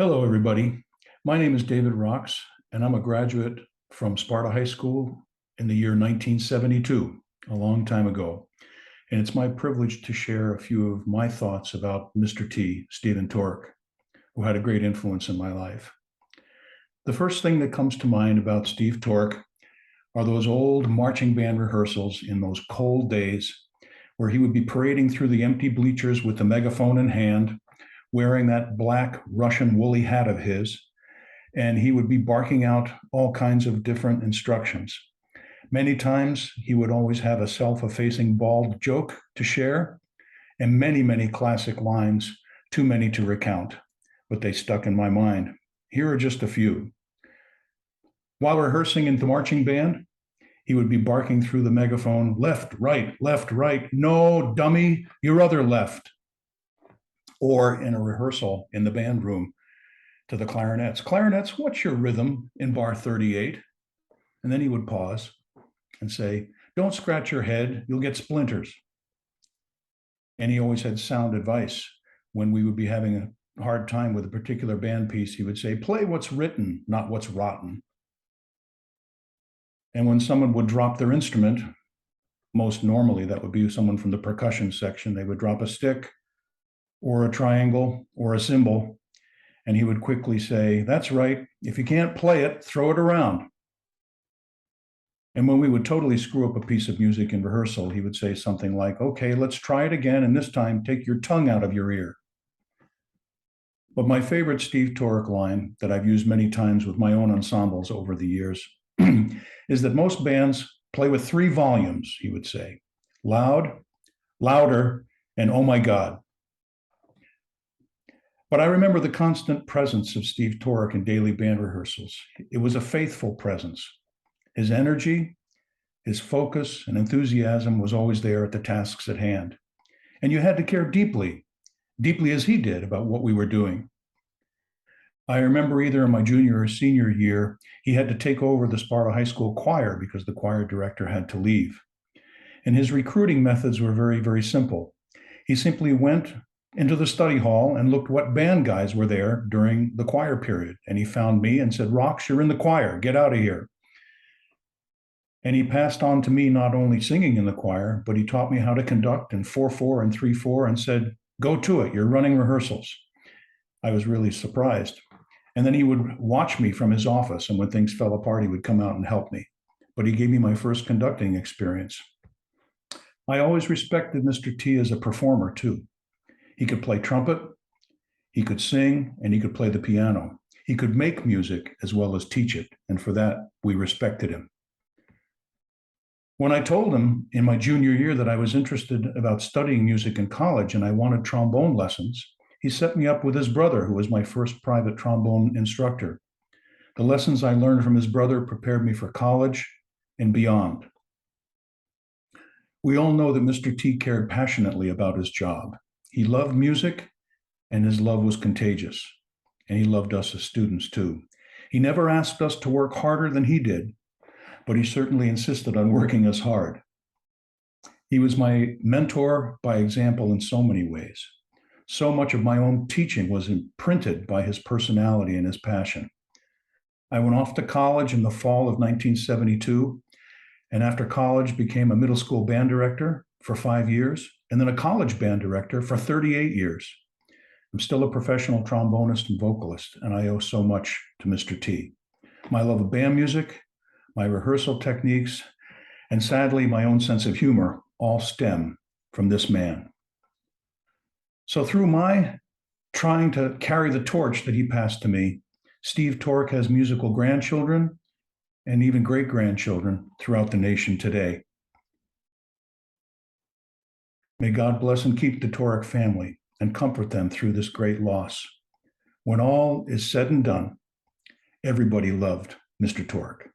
Hello, everybody. My name is David Rox, and I'm a graduate from Sparta High School in the year 1972, a long time ago. And it's my privilege to share a few of my thoughts about Mr. T, Stephen Torrick, who had a great influence in my life. The first thing that comes to mind about Steve Torrick are those old marching band rehearsals in those cold days where he would be parading through the empty bleachers with the megaphone in hand, wearing that black Russian woolly hat of his, and he would be barking out all kinds of different instructions. Many times, he would always have a self-effacing bald joke to share, and many, many classic lines, too many to recount, but they stuck in my mind. Here are just a few. While rehearsing in the marching band, he would be barking through the megaphone, left, right, no, dummy, your other left. Or in a rehearsal in the band room to the clarinets. Clarinets, what's your rhythm in bar 38? And then he would pause and say, don't scratch your head, you'll get splinters. And he always had sound advice. When we would be having a hard time with a particular band piece, he would say, play what's written, not what's rotten. And when someone would drop their instrument, most normally that would be someone from the percussion section, they would drop a stick or a triangle or a cymbal, and he would quickly say, that's right, if you can't play it, throw it around. And when we would totally screw up a piece of music in rehearsal, he would say something like, okay, let's try it again, and this time take your tongue out of your ear. But my favorite Steve Torrick line that I've used many times with my own ensembles over the years is that most bands play with 3 volumes, he would say, loud, louder, and oh my God. But I remember the constant presence of Steve Torrick in daily band rehearsals. It was a faithful presence. His energy, his focus, and enthusiasm was always there at the tasks at hand. And you had to care deeply, deeply as he did, about what we were doing. I remember either in my junior or senior year, he had to take over the Sparta High School choir because the choir director had to leave. And his recruiting methods were very, very simple. He simply went into the study hall and looked what band guys were there during the choir period. And he found me and said, Rox, you're in the choir, get out of here. And he passed on to me not only singing in the choir, but he taught me how to conduct in 4/4 and 3/4 and said, go to it, you're running rehearsals. I was really surprised. And then he would watch me from his office, and when things fell apart, he would come out and help me. But he gave me my first conducting experience. I always respected Mr. T as a performer too. He could play trumpet, he could sing, and he could play the piano. He could make music as well as teach it, and for that, we respected him. When I told him in my junior year that I was interested about studying music in college and I wanted trombone lessons, he set me up with his brother, who was my first private trombone instructor. The lessons I learned from his brother prepared me for college and beyond. We all know that Mr. T cared passionately about his job. He loved music, and his love was contagious. And he loved us as students too. He never asked us to work harder than he did, but he certainly insisted on working us hard. He was my mentor by example in so many ways. So much of my own teaching was imprinted by his personality and his passion. I went off to college in the fall of 1972, and after college became a middle school band director for 5 years, and then a college band director for 38 years. I'm still a professional trombonist and vocalist, and I owe so much to Mr. T. My love of band music, my rehearsal techniques, and sadly, my own sense of humor all stem from this man. So through my trying to carry the torch that he passed to me, Steve Torrick has musical grandchildren and even great-grandchildren throughout the nation today. May God bless and keep the Torrick family and comfort them through this great loss. When all is said and done, everybody loved Mr. Torrick.